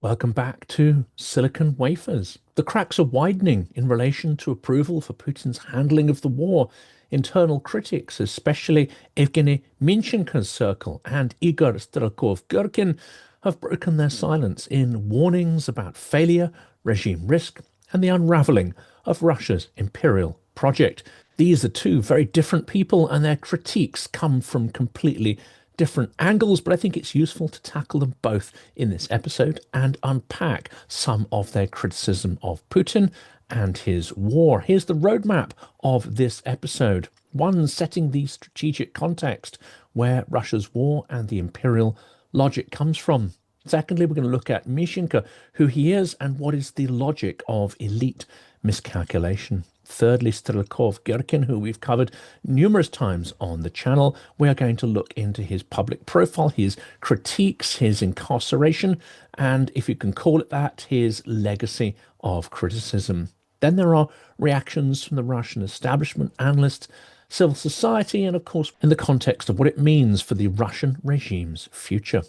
Welcome back to Silicon Wafers. The cracks are widening in relation to approval for Putin's handling of the war. Internal critics, especially Evgeny Minchenko's circle and Igor Strelkov Girkin, have broken their silence in warnings about failure, regime risk, and the unravelling of Russia's imperial project. These are two very different people, and their critiques come from completely different angles, but I think it's useful to tackle them both in this episode and unpack some of their criticism of Putin and his war. Here's the roadmap of this episode. One, setting the strategic context where Russia's war and the imperial logic comes from. Secondly, we're going to look at Minchenko, who he is, and what is the logic of elite miscalculation. Thirdly, Strelkov Girkin, who we've covered numerous times on the channel. We are going to look into his public profile, his critiques, his incarceration, and if you can call it that, his legacy of criticism. Then there are reactions from the Russian establishment, analysts, civil society, and of course, in the context of what it means for the Russian regime's future.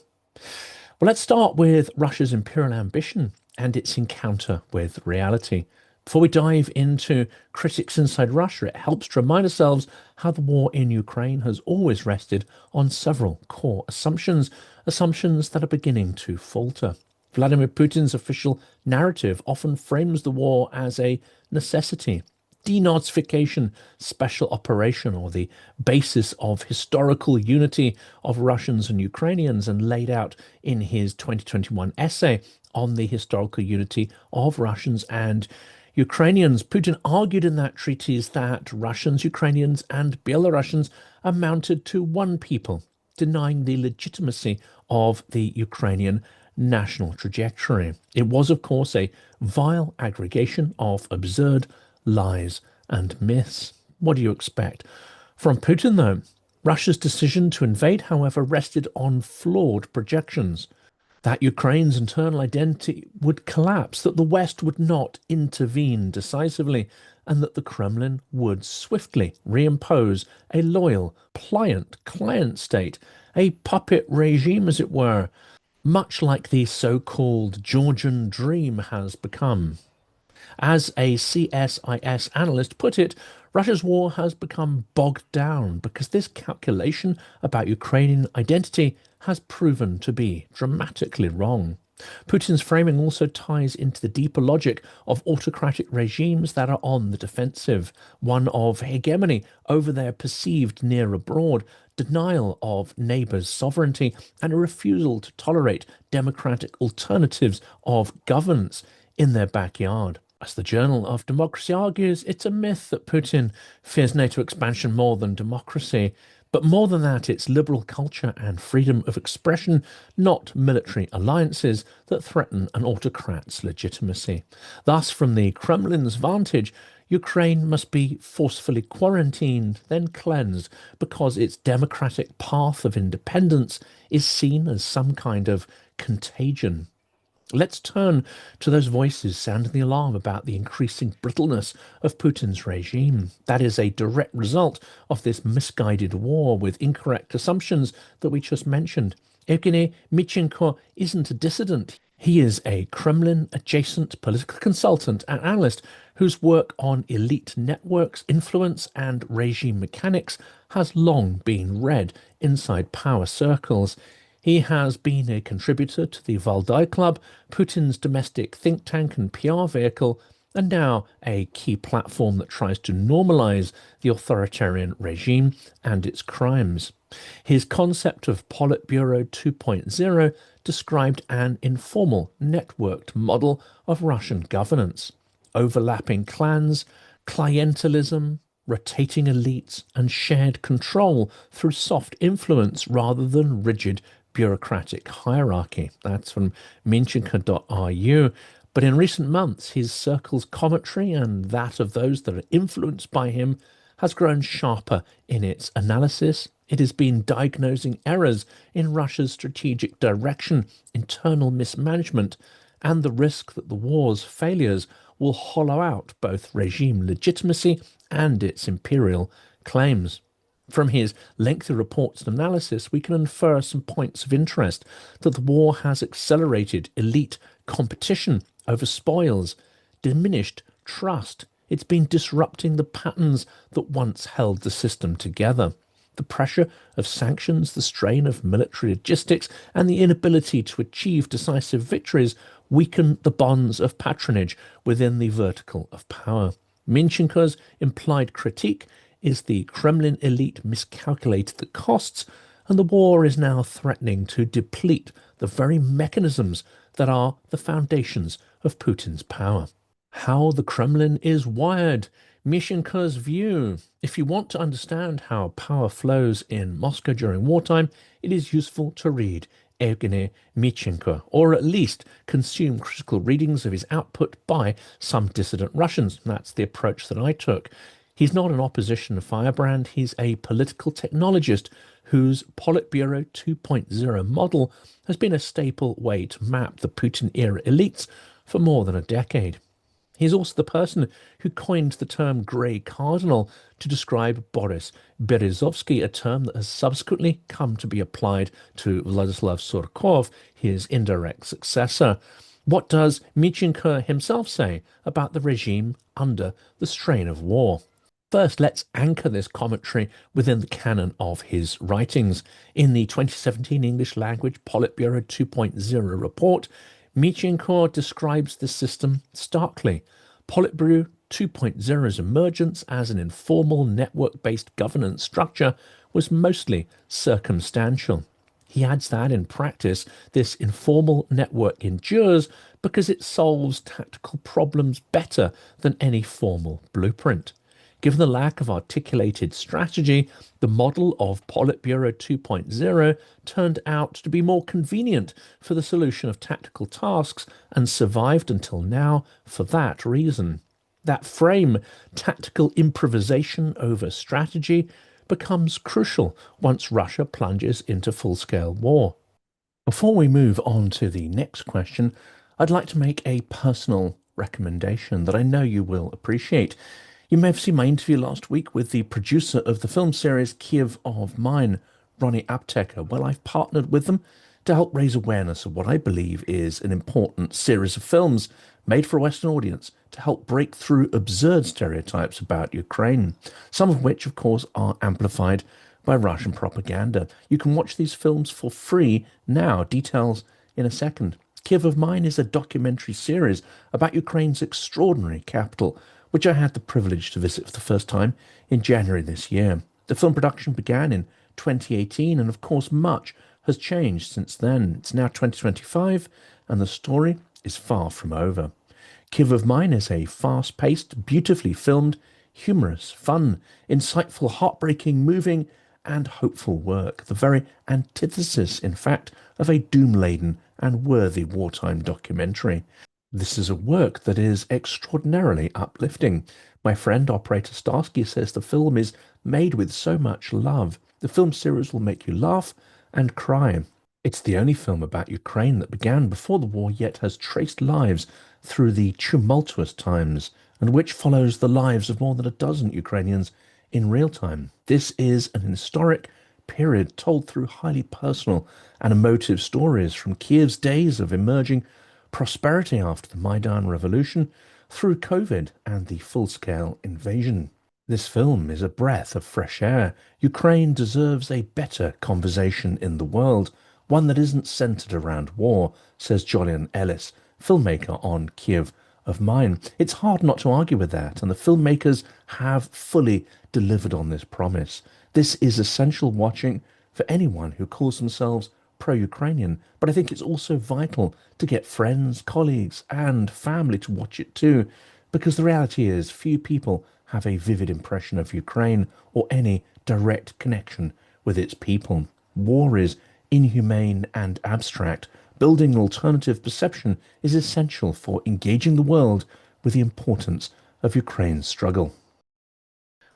Well, let's start with Russia's imperial ambition and its encounter with reality. Before we dive into critics inside Russia, it helps to remind ourselves how the war in Ukraine has always rested on several core assumptions that are beginning to falter. Vladimir Putin's official narrative often frames the war as a necessity, denazification, special operation, or the basis of historical unity of Russians and Ukrainians, and laid out in his 2021 essay on the historical unity of Russians and Ukrainians. Putin argued in that treatise that Russians, Ukrainians, and Belarusians amounted to one people, denying the legitimacy of the Ukrainian national trajectory. It was, of course, a vile aggregation of absurd lies and myths. What do you expect from Putin, though? Russia's decision to invade, however, rested on flawed projections. That Ukraine's internal identity would collapse, that the West would not intervene decisively, and that the Kremlin would swiftly reimpose a loyal, pliant client state, a puppet regime, as it were, much like the so-called Georgian dream has become. As a CSIS analyst put it, Russia's war has become bogged down because this calculation about Ukrainian identity has proven to be dramatically wrong. Putin's framing also ties into the deeper logic of autocratic regimes that are on the defensive, one of hegemony over their perceived near abroad, denial of neighbours' sovereignty, and a refusal to tolerate democratic alternatives of governance in their backyard. As the Journal of Democracy argues, it's a myth that Putin fears NATO expansion more than democracy. But more than that, it's liberal culture and freedom of expression, not military alliances, that threaten an autocrat's legitimacy. Thus, from the Kremlin's vantage, Ukraine must be forcefully quarantined, then cleansed, because its democratic path of independence is seen as some kind of contagion. Let's turn to those voices sounding the alarm about the increasing brittleness of Putin's regime. That is a direct result of this misguided war with incorrect assumptions that we just mentioned. Evgeny Minchenko isn't a dissident. He is a Kremlin-adjacent political consultant and analyst whose work on elite networks, influence, and regime mechanics has long been read inside power circles. He has been a contributor to the Valdai Club, Putin's domestic think tank and PR vehicle, and now a key platform that tries to normalize the authoritarian regime and its crimes. His concept of Politburo 2.0 described an informal, networked model of Russian governance, overlapping clans, clientelism, rotating elites, and shared control through soft influence rather than rigid bureaucratic hierarchy. That's from Minchenko.ru. But in recent months, his circle's commentary and that of those that are influenced by him has grown sharper in its analysis. It has been diagnosing errors in Russia's strategic direction, internal mismanagement, and the risk that the war's failures will hollow out both regime legitimacy and its imperial claims. From his lengthy reports and analysis, we can infer some points of interest that the war has accelerated elite competition over spoils, diminished trust. It's been disrupting the patterns that once held the system together. The pressure of sanctions, the strain of military logistics, and the inability to achieve decisive victories weaken the bonds of patronage within the vertical of power. Minchenko's implied critique is the Kremlin elite miscalculated the costs, and the war is now threatening to deplete the very mechanisms that are the foundations of Putin's power. How the Kremlin is wired. Minchenko's view. If you want to understand how power flows in Moscow during wartime, it is useful to read Evgeny Minchenko, or at least consume critical readings of his output by some dissident Russians. That's the approach that I took. He's not an opposition firebrand, he's a political technologist whose Politburo 2.0 model has been a staple way to map the Putin-era elites for more than a decade. He's also the person who coined the term grey cardinal to describe Boris Berezovsky, a term that has subsequently come to be applied to Vladislav Surkov, his indirect successor. What does Minchenko himself say about the regime under the strain of war? First, let's anchor this commentary within the canon of his writings. In the 2017 English language Politburo 2.0 report, Minchenko describes the system starkly. Politburo 2.0's emergence as an informal network-based governance structure was mostly circumstantial. He adds that in practice, this informal network endures because it solves tactical problems better than any formal blueprint. Given the lack of articulated strategy, the model of Politburo 2.0 turned out to be more convenient for the solution of tactical tasks and survived until now for that reason. That frame, tactical improvisation over strategy, becomes crucial once Russia plunges into full-scale war. Before we move on to the next question, I'd like to make a personal recommendation that I know you will appreciate. You may have seen my interview last week with the producer of the film series Kiev of Mine, Ronnie Apteker. Well, I've partnered with them to help raise awareness of what I believe is an important series of films made for a Western audience to help break through absurd stereotypes about Ukraine, some of which, of course, are amplified by Russian propaganda. You can watch these films for free now. Details in a second. Kiev of Mine is a documentary series about Ukraine's extraordinary capital, which I had the privilege to visit for the first time in January this year. The film production began in 2018, and of course much has changed since then. It's now 2025, and the story is far from over. Kiev of Mine is a fast-paced, beautifully filmed, humorous, fun, insightful, heartbreaking, moving, and hopeful work. The very antithesis, in fact, of a doom-laden and worthy wartime documentary. This is a work that is extraordinarily uplifting. My friend, operator Starsky, says the film is made with so much love. The film series will make you laugh and cry. It's the only film about Ukraine that began before the war yet has traced lives through the tumultuous times, and which follows the lives of more than a dozen Ukrainians in real time. This is an historic period told through highly personal and emotive stories from Kiev's days of emerging prosperity after the Maidan Revolution, through COVID and the full-scale invasion. This film is a breath of fresh air. Ukraine deserves a better conversation in the world, one that isn't centered around war, says Julian Ellis, filmmaker on Kiev of Mine. It's hard not to argue with that, and the filmmakers have fully delivered on this promise. This is essential watching for anyone who calls themselves pro-Ukrainian, but I think it's also vital to get friends, colleagues, and family to watch it too, because the reality is few people have a vivid impression of Ukraine or any direct connection with its people. War is inhumane and abstract. Building an alternative perception is essential for engaging the world with the importance of Ukraine's struggle.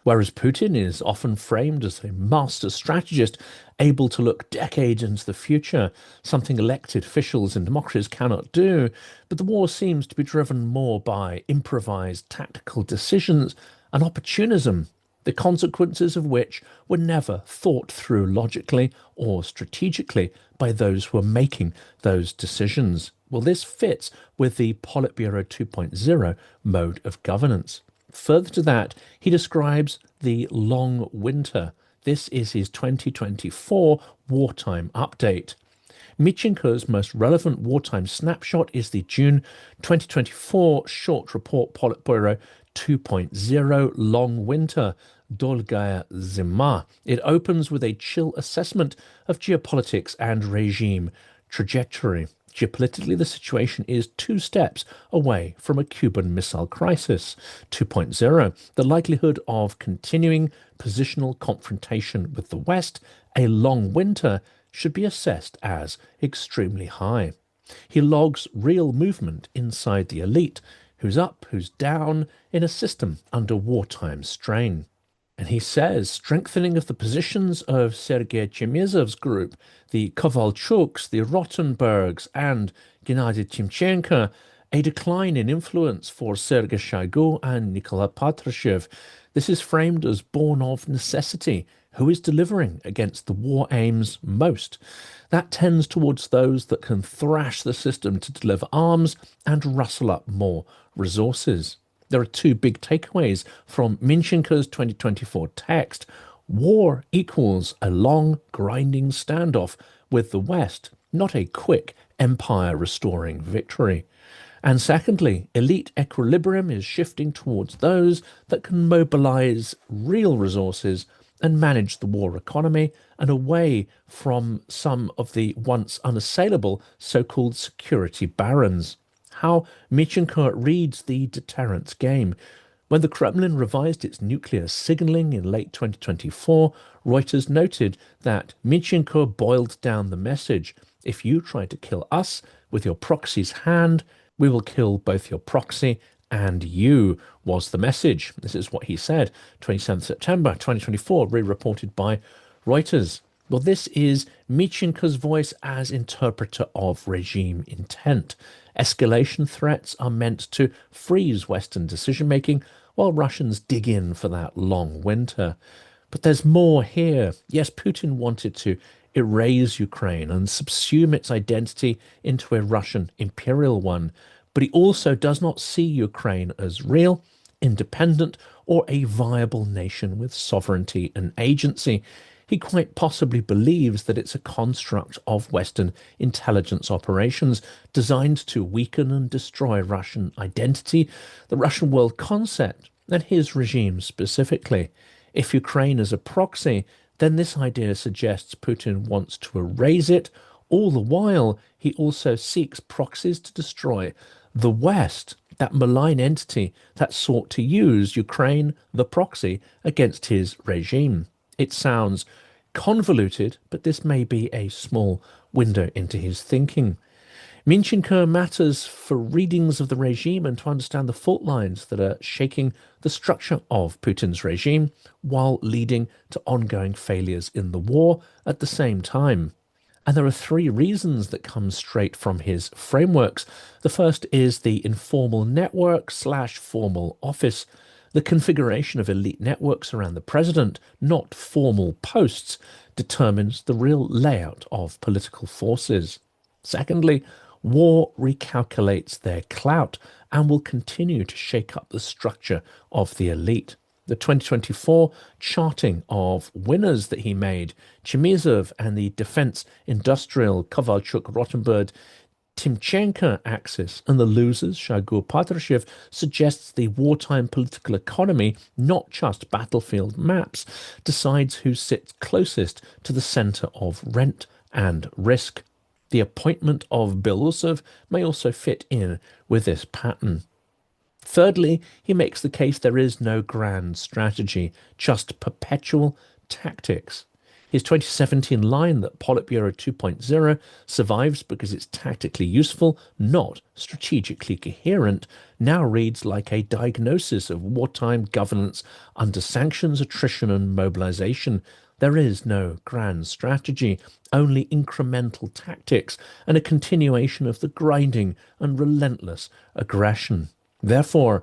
Whereas Putin is often framed as a master strategist able to look decades into the future, something elected officials in democracies cannot do, but the war seems to be driven more by improvised tactical decisions and opportunism, the consequences of which were never thought through logically or strategically by those who are making those decisions. Well, this fits with the Politburo 2.0 mode of governance. Further to that, he describes the long winter. This is his 2024 wartime update. Minchenko's most relevant wartime snapshot is the June 2024 short report Politburo 2.0 Long Winter, Dolgaya Zima. It opens with a chill assessment of geopolitics and regime trajectory. Geopolitically, the situation is two steps away from a Cuban Missile Crisis 2.0, the likelihood of continuing positional confrontation with the West, a long winter, should be assessed as extremely high. He logs real movement inside the elite, who's up, who's down, in a system under wartime strain. And he says strengthening of the positions of Sergei Chemezov's group, the Kovalchuks, the Rottenbergs, and Gennady Timchenko, a decline in influence for Sergei Shoigu and Nikolai Patrushev. This is framed as born of necessity. Who is delivering against the war aims most? That tends towards those that can thrash the system to deliver arms and rustle up more resources. There are two big takeaways from Minchenko's 2024 text. War equals a long, grinding standoff with the West, not a quick empire-restoring victory. And secondly, elite equilibrium is shifting towards those that can mobilize real resources and manage the war economy, and away from some of the once unassailable so-called security barons. How Minchenko reads the deterrence game. When the Kremlin revised its nuclear signaling in late 2024, Reuters noted that Minchenko boiled down the message. If you try to kill us with your proxy's hand, we will kill both your proxy and you, was the message. This is what he said, 27th September 2024, re-reported by Reuters. Well, this is Minchenko's voice as interpreter of regime intent. Escalation threats are meant to freeze Western decision-making while Russians dig in for that long winter. But there's more here. Yes, Putin wanted to erase Ukraine and subsume its identity into a Russian imperial one, but he also does not see Ukraine as real, independent, or a viable nation with sovereignty and agency. He quite possibly believes that it's a construct of Western intelligence operations designed to weaken and destroy Russian identity, the Russian world concept, and his regime specifically. If Ukraine is a proxy, then this idea suggests Putin wants to erase it. All the while, he also seeks proxies to destroy the West, that malign entity that sought to use Ukraine, the proxy, against his regime. It sounds convoluted, but this may be a small window into his thinking. Minchenko matters for readings of the regime and to understand the fault lines that are shaking the structure of Putin's regime while leading to ongoing failures in the war at the same time. And there are three reasons that come straight from his frameworks. The first is the informal network / formal office. The configuration of elite networks around the president, not formal posts, determines the real layout of political forces. Secondly, war recalculates their clout and will continue to shake up the structure of the elite. The 2024 charting of winners that he made, Chemezov and the defense industrial Kovalchuk-Rottenberg Timchenko axis, and the losers, Shoigu Patrushev, suggests the wartime political economy, not just battlefield maps, decides who sits closest to the center of rent and risk. The appointment of Belousov may also fit in with this pattern. Thirdly, he makes the case there is no grand strategy, just perpetual tactics. His 2017 line that Politburo 2.0 survives because it's tactically useful, not strategically coherent, now reads like a diagnosis of wartime governance under sanctions, attrition, and mobilization. There is no grand strategy, only incremental tactics and a continuation of the grinding and relentless aggression. Therefore,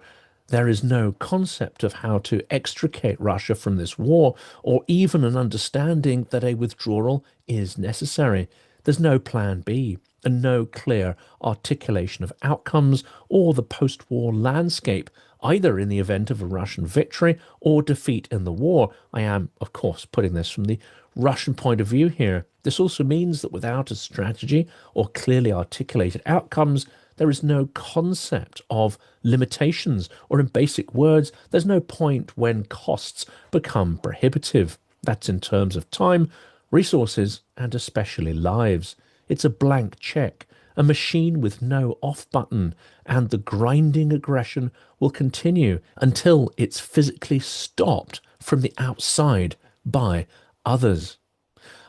there is no concept of how to extricate Russia from this war, or even an understanding that a withdrawal is necessary. There's no plan B. and no clear articulation of outcomes or the post-war landscape, either in the event of a Russian victory or defeat in the war. I am, of course, putting this from the Russian point of view here. This also means that without a strategy or clearly articulated outcomes, there is no concept of limitations, or in basic words, there's no point when costs become prohibitive. That's in terms of time, resources, and especially lives. It's a blank check, a machine with no off button, and the grinding aggression will continue until it's physically stopped from the outside by others.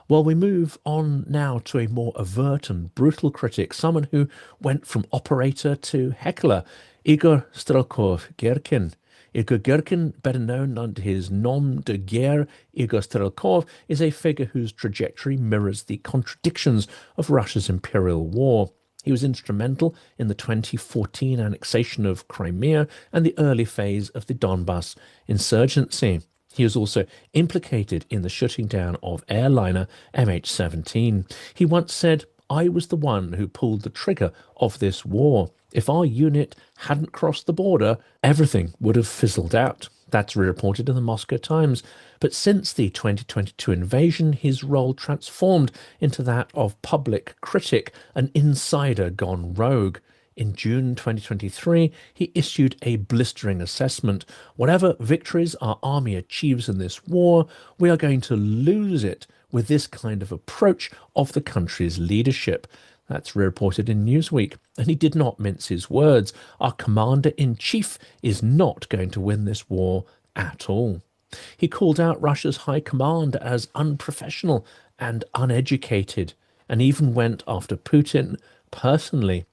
Well, we move on now to a more overt and brutal critic, someone who went from operator to heckler, Igor Strelkov, Girkin. Igor Girkin, better known under his nom de guerre, Igor Strelkov, is a figure whose trajectory mirrors the contradictions of Russia's imperial war. He was instrumental in the 2014 annexation of Crimea and the early phase of the Donbass insurgency. He was also implicated in the shutting down of airliner MH17. He once said, "I was the one who pulled the trigger of this war. If our unit hadn't crossed the border, everything would have fizzled out." That's reported in the Moscow Times. But since the 2022 invasion, his role transformed into that of public critic, an insider gone rogue. In June 2023, he issued a blistering assessment. Whatever victories our army achieves in this war, we are going to lose it with this kind of approach of the country's leadership. That's reported in Newsweek. And he did not mince his words. Our commander-in-chief is not going to win this war at all. He called out Russia's high command as unprofessional and uneducated, and even went after Putin personally.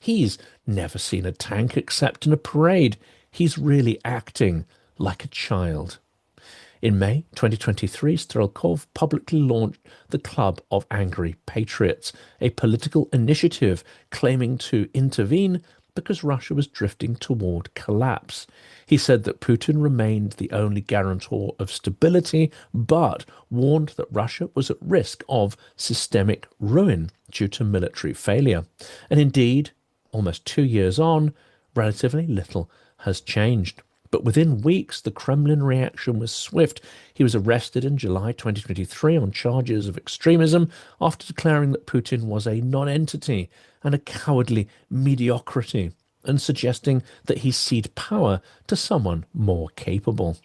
He's never seen a tank except in a parade. He's really acting like a child. In May 2023, Strelkov publicly launched the Club of Angry Patriots, a political initiative claiming to intervene because Russia was drifting toward collapse. He said that Putin remained the only guarantor of stability, but warned that Russia was at risk of systemic ruin due to military failure. And indeed, almost 2 years on, relatively little has changed. But within weeks, the Kremlin reaction was swift. He was arrested in July 2023 on charges of extremism after declaring that Putin was a non-entity and a cowardly mediocrity, and suggesting that he cede power to someone more capable.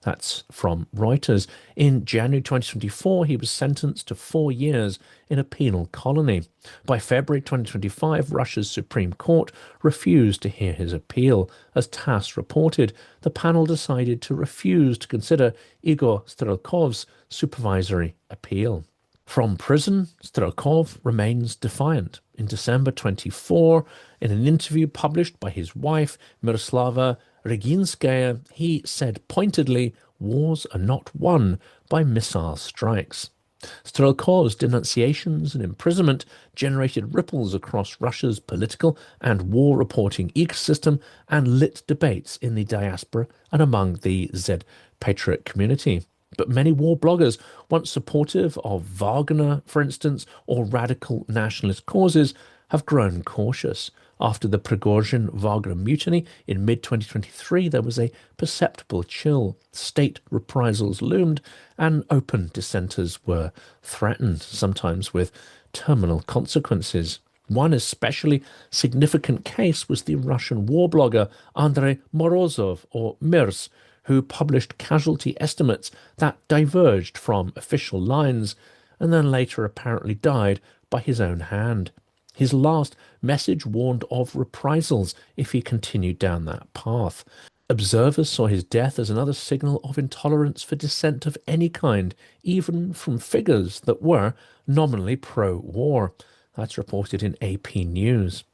That's from Reuters. In January 2024, he was sentenced to 4 years in a penal colony. By February 2025, Russia's Supreme Court refused to hear his appeal. As TASS reported, the panel decided to refuse to consider Igor Strelkov's supervisory appeal. From prison, Strelkov remains defiant. In December 24, in an interview published by his wife, Miroslava Reginskaya, he said pointedly, "Wars are not won by missile strikes." Strelkov's denunciations and imprisonment generated ripples across Russia's political and war reporting ecosystem and lit debates in the diaspora and among the Z patriot community. But many war bloggers, once supportive of Wagner, for instance, or radical nationalist causes, have grown cautious. After the Prigozhin-Wagner mutiny in mid-2023, there was a perceptible chill. State reprisals loomed, and open dissenters were threatened, sometimes with terminal consequences. One especially significant case was the Russian war blogger Andrei Morozov, or Mirs, who published casualty estimates that diverged from official lines, and then later apparently died by his own hand. His last message warned of reprisals if he continued down that path. Observers saw his death as another signal of intolerance for dissent of any kind, even from figures that were nominally pro-war. That's reported in AP News.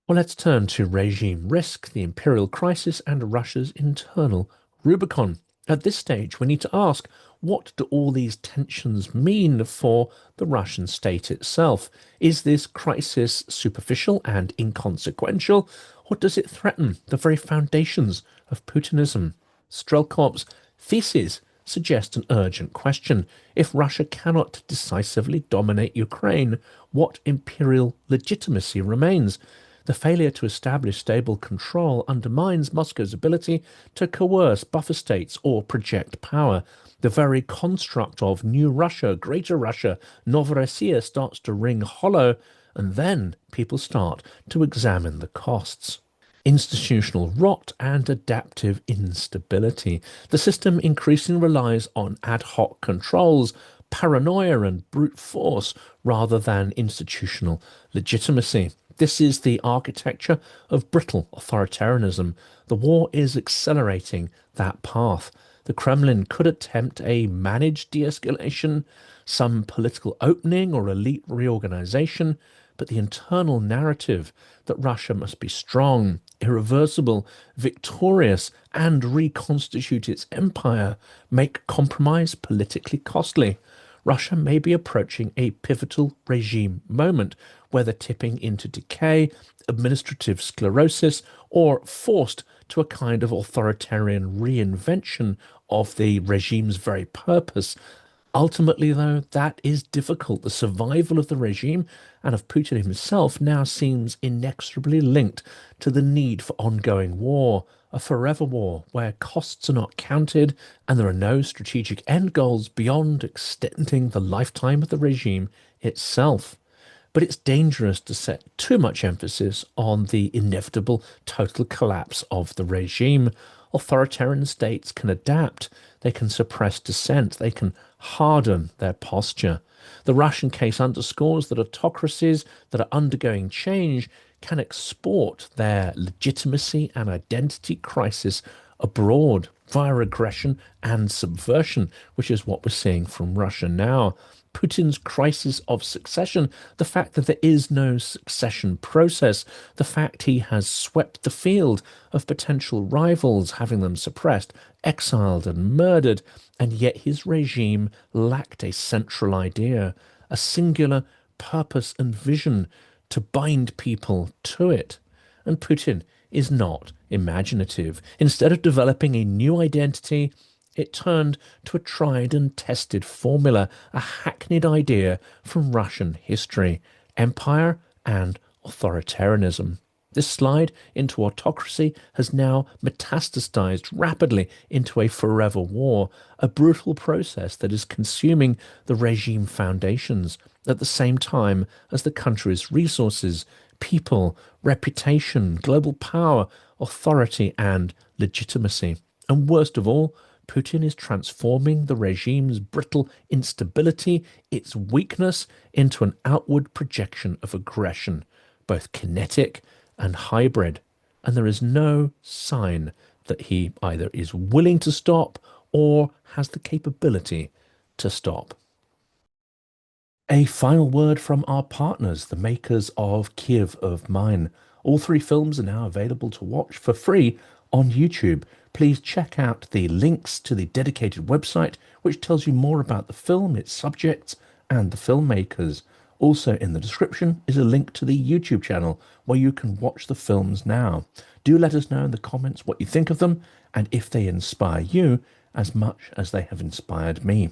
Well, let's turn to regime risk, the imperial crisis, and Russia's internal Rubicon. At this stage, we need to ask, what do all these tensions mean for the Russian state itself? Is this crisis superficial and inconsequential, or does it threaten the very foundations of Putinism? Strelkov's thesis suggest an urgent question. If Russia cannot decisively dominate Ukraine, what imperial legitimacy remains? The failure to establish stable control undermines Moscow's ability to coerce buffer states or project power. The very construct of New Russia, Greater Russia, Novorossiya starts to ring hollow, and then people start to examine the costs. Institutional rot and adaptive instability. The system increasingly relies on ad hoc controls, paranoia, and brute force rather than institutional legitimacy. This is the architecture of brittle authoritarianism. The war is accelerating that path. The Kremlin could attempt a managed de-escalation, some political opening or elite reorganization, but the internal narrative that Russia must be strong, irreversible, victorious, and reconstitute its empire make compromise politically costly. Russia may be approaching a pivotal regime moment, whether tipping into decay, administrative sclerosis, or forced to a kind of authoritarian reinvention of the regime's very purpose. Ultimately, though, that is difficult. The survival of the regime and of Putin himself now seems inexorably linked to the need for ongoing war, a forever war where costs are not counted and there are no strategic end goals beyond extending the lifetime of the regime itself. But it's dangerous to set too much emphasis on the inevitable total collapse of the regime. Authoritarian states can adapt, they can suppress dissent, they can harden their posture. The Russian case underscores that autocracies that are undergoing change can export their legitimacy and identity crisis abroad via aggression and subversion, which is what we're seeing from Russia now. Putin's crisis of succession, the fact that there is no succession process, the fact he has swept the field of potential rivals, having them suppressed, exiled, and murdered, and yet his regime lacked a central idea, a singular purpose and vision to bind people to it. And Putin is not imaginative. Instead of developing a new identity, it turned to a tried and tested formula, a hackneyed idea from Russian history, empire and authoritarianism. This slide into autocracy has now metastasized rapidly into a forever war, a brutal process that is consuming the regime foundations at the same time as the country's resources, people, reputation, global power, authority, and legitimacy. And worst of all, Putin is transforming the regime's brittle instability, its weakness, into an outward projection of aggression, both kinetic and hybrid. And there is no sign that he either is willing to stop or has the capability to stop. A final word from our partners, the makers of Kiev of Mine. All three films are now available to watch for free on YouTube. Please check out the links to the dedicated website, which tells you more about the film, its subjects, and the filmmakers. Also in the description is a link to the YouTube channel where you can watch the films now. Do let us know in the comments what you think of them and if they inspire you as much as they have inspired me.